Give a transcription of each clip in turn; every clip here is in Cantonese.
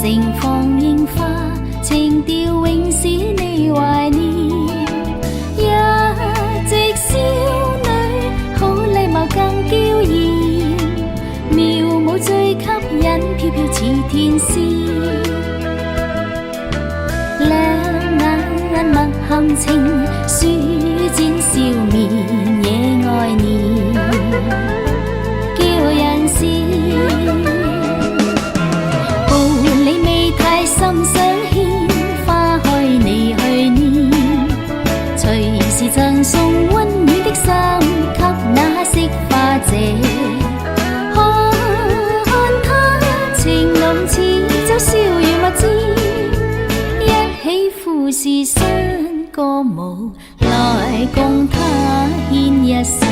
盛放櫻花，情調永使你懷念。一直少女，好禮貌更嬌豔，妙舞最吸引，飄飄似天仙。兩眼默含情，舒展笑面惹愛念，叫人羨。心想牽花開你去拈，隨時贈送溫暖的心給那惜花姐。看她情濃似酒，笑如蜜饯，一起富士山歌舞，來共她牽一線。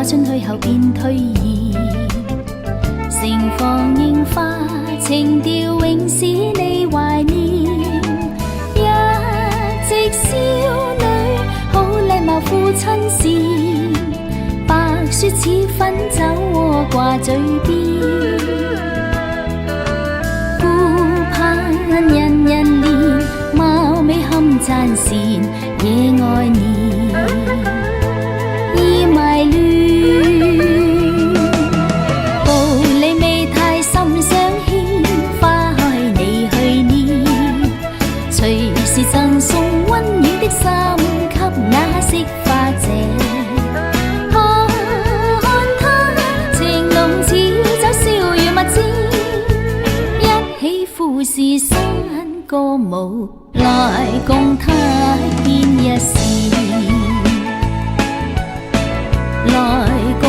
春去後便退現，盛放櫻花，情調永使你懷念。一直少女，好禮貌父親善，白雪似粉酒窩掛嘴邊，顧盼人人憐，貌美堪讚羨，惹愛念。意迷戀贈送溫暖的心給那惜花姐。看她情濃似酒，笑如蜜饯，一起富士山歌舞，來共她牽一線，來共